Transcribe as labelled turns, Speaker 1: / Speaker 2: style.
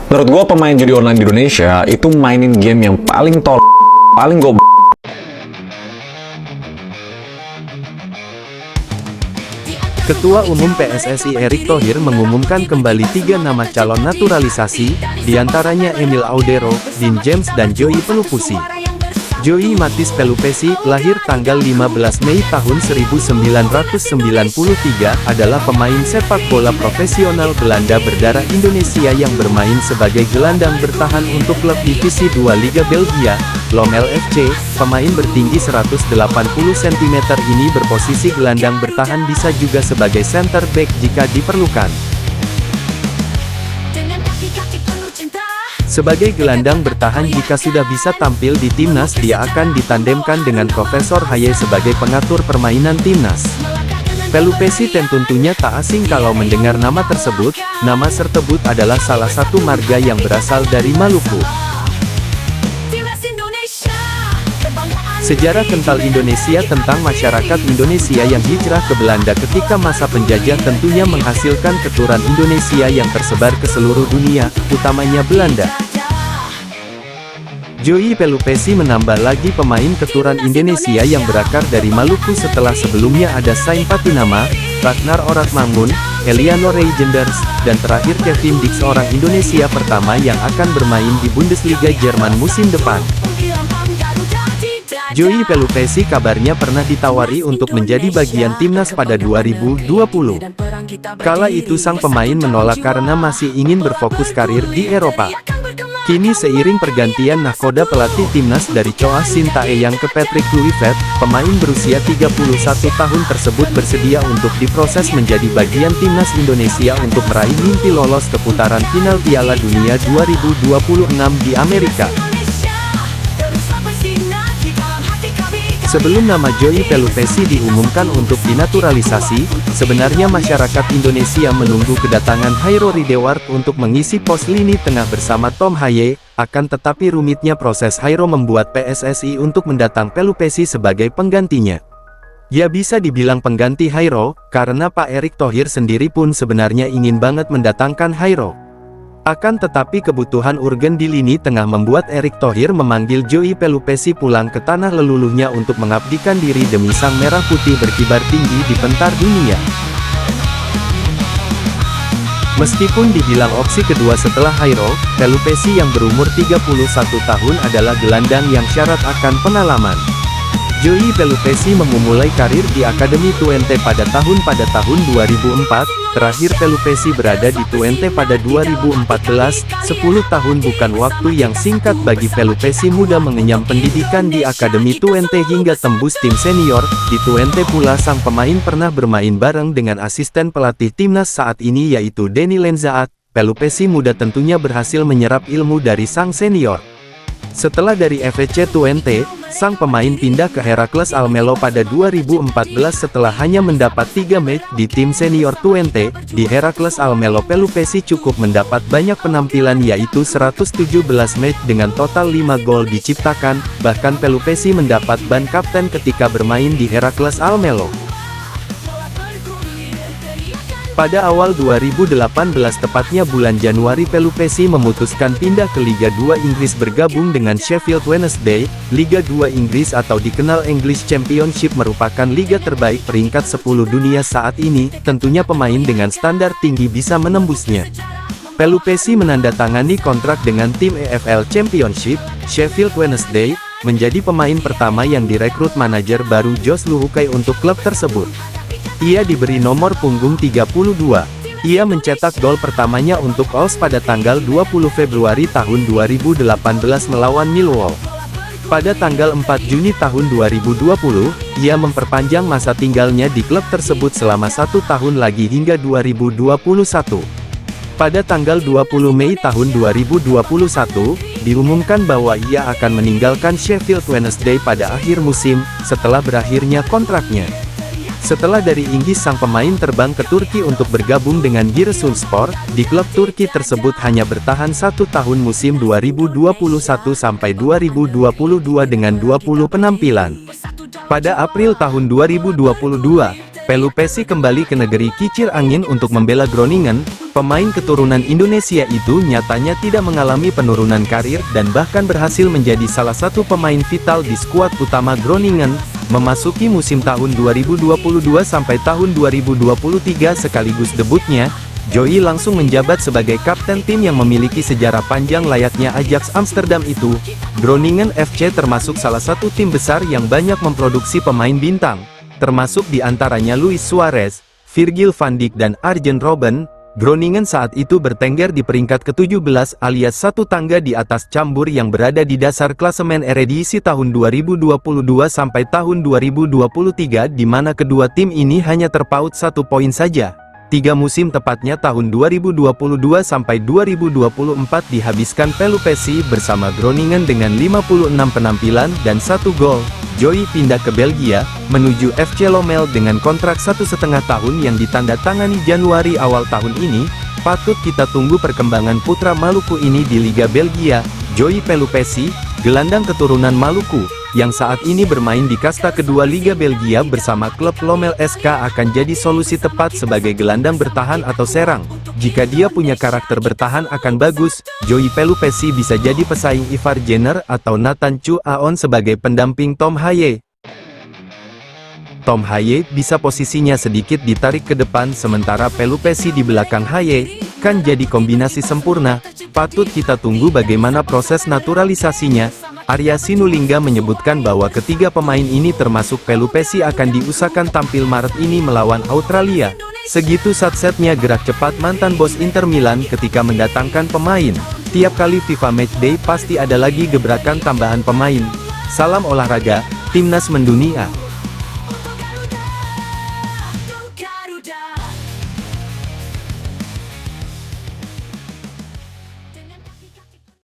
Speaker 1: Menurut gue pemain judi online di Indonesia itu mainin game yang paling paling goblok.
Speaker 2: Ketua Umum PSSI Erick Thohir mengumumkan kembali 3 nama calon naturalisasi, diantaranya Emil Audero, Dean James dan Joey Pelupusi. Joey Matthijs Pelupesi, lahir tanggal 15 Mei tahun 1993, adalah pemain sepak bola profesional Belanda berdarah Indonesia yang bermain sebagai gelandang bertahan untuk klub divisi 2 Liga Belgia, Lommel FC. Pemain bertinggi 180 cm ini berposisi gelandang bertahan, bisa juga sebagai center back jika diperlukan. Sebagai gelandang bertahan, jika sudah bisa tampil di timnas, dia akan ditandemkan dengan Profesor Haye sebagai pengatur permainan timnas. Pelupesi tentunya tak asing kalau mendengar nama tersebut. Nama tersebut adalah salah satu marga yang berasal dari Maluku. Sejarah kental Indonesia tentang masyarakat Indonesia yang hijrah ke Belanda ketika masa penjajah tentunya menghasilkan keturunan Indonesia yang tersebar ke seluruh dunia, utamanya Belanda. Joey Pelupesi menambah lagi pemain keturunan Indonesia yang berakar dari Maluku setelah sebelumnya ada Sain Patinama, Ragnar Oratmangun, Eliano Reijenders, dan terakhir Kevin Dix, orang Indonesia pertama yang akan bermain di Bundesliga Jerman musim depan. Joey Pelupesi kabarnya pernah ditawari untuk menjadi bagian timnas pada 2020. Kala itu sang pemain menolak karena masih ingin berfokus karir di Eropa. Kini seiring pergantian nahkoda pelatih timnas dari Choa Sin Taeyang ke Patrick Kluivert, pemain berusia 31 tahun tersebut bersedia untuk diproses menjadi bagian timnas Indonesia untuk meraih mimpi lolos ke putaran final Piala Dunia 2026 di Amerika. Sebelum nama Joey Pelupesi diumumkan untuk dinaturalisasi, sebenarnya masyarakat Indonesia menunggu kedatangan Hairo Rideward untuk mengisi pos lini tengah bersama Tom Haye. Akan tetapi rumitnya proses Hairo membuat PSSI untuk mendatang Pelupesi sebagai penggantinya. Ya, bisa dibilang pengganti Hairo, karena Pak Erick Thohir sendiri pun sebenarnya ingin banget mendatangkan Hairo. Akan tetapi kebutuhan urgen di lini tengah membuat Erick Thohir memanggil Joey Pelupesi pulang ke tanah leluhurnya untuk mengabdikan diri demi sang merah putih berkibar tinggi di pentar dunia. Meskipun dibilang opsi kedua setelah Hairo, Pelupesi yang berumur 31 tahun adalah gelandang yang syarat akan pengalaman. Joey Pelupesi memulai karir di Akademi Twente pada tahun 2004, terakhir Pelupesi berada di Twente pada 2014, 10 tahun bukan waktu yang singkat bagi Pelupesi muda mengenyam pendidikan di Akademi Twente hingga tembus tim senior. Di Twente pula sang pemain pernah bermain bareng dengan asisten pelatih timnas saat ini yaitu Denny Lenzaat. Pelupesi muda tentunya berhasil menyerap ilmu dari sang senior. Setelah dari FC Twente, sang pemain pindah ke Heracles Almelo pada 2014 setelah hanya mendapat 3 match di tim senior Twente. Di Heracles Almelo Pelupesi cukup mendapat banyak penampilan yaitu 117 match dengan total 5 gol diciptakan, bahkan Pelupesi mendapat ban kapten ketika bermain di Heracles Almelo. Pada awal 2018 tepatnya bulan Januari Pelupesi memutuskan pindah ke Liga 2 Inggris bergabung dengan Sheffield Wednesday. Liga 2 Inggris atau dikenal English Championship merupakan liga terbaik peringkat 10 dunia saat ini, tentunya pemain dengan standar tinggi bisa menembusnya. Pelupesi menandatangani kontrak dengan tim EFL Championship, Sheffield Wednesday, menjadi pemain pertama yang direkrut manajer baru Jos Luhukai untuk klub tersebut. Ia diberi nomor punggung 32. Ia mencetak gol pertamanya untuk Wolves pada tanggal 20 Februari tahun 2018 melawan Millwall. Pada tanggal 4 Juni tahun 2020, ia memperpanjang masa tinggalnya di klub tersebut selama 1 tahun lagi hingga 2021. Pada tanggal 20 Mei tahun 2021, diumumkan bahwa ia akan meninggalkan Sheffield Wednesday pada akhir musim, setelah berakhirnya kontraknya. Setelah dari Inggris sang pemain terbang ke Turki untuk bergabung dengan Giresunspor. Di klub Turki tersebut hanya bertahan 1 tahun musim 2021 sampai 2022 dengan 20 penampilan. Pada April tahun 2022, Pelupesi kembali ke negeri kincir angin untuk membela Groningen. Pemain keturunan Indonesia itu nyatanya tidak mengalami penurunan karir dan bahkan berhasil menjadi salah satu pemain vital di skuad utama Groningen. Memasuki musim tahun 2022 sampai tahun 2023 sekaligus debutnya, Joey langsung menjabat sebagai kapten tim yang memiliki sejarah panjang layaknya Ajax Amsterdam itu. Groningen FC termasuk salah satu tim besar yang banyak memproduksi pemain bintang, termasuk di antaranya Luis Suarez, Virgil van Dijk dan Arjen Robben. Groningen saat itu bertengger di peringkat ke-17 alias satu tangga di atas Cambuur yang berada di dasar klasemen Eredivisie tahun 2022 sampai tahun 2023, di mana kedua tim ini hanya terpaut 1 poin saja. 3 musim tepatnya tahun 2022 sampai 2024 dihabiskan Pelupessy bersama Groningen dengan 56 penampilan dan 1 gol. Joey pindah ke Belgia, menuju FC Lommel dengan kontrak 1,5 tahun yang ditandatangani Januari awal tahun ini. Patut kita tunggu perkembangan putra Maluku ini di Liga Belgia. Joey Pelupessy, gelandang keturunan Maluku, yang saat ini bermain di kasta kedua Liga Belgia bersama klub Lommel SK, akan jadi solusi tepat sebagai gelandang bertahan atau serang. Jika dia punya karakter bertahan akan bagus, Joey Pelupessy bisa jadi pesaing Ivar Jenner atau Nathan Chu Aon sebagai pendamping Tom Haye. Tom Haye bisa posisinya sedikit ditarik ke depan sementara Pelupessy di belakang Haye, kan jadi kombinasi sempurna. Patut kita tunggu bagaimana proses naturalisasinya. Arya Sinulinga menyebutkan bahwa ketiga pemain ini termasuk Pelupessy akan diusahakan tampil Maret ini melawan Australia. Segitu satsetnya gerak cepat mantan bos Inter Milan ketika mendatangkan pemain. Tiap kali FIFA Matchday pasti ada lagi gebrakan tambahan pemain. Salam olahraga, Timnas mendunia.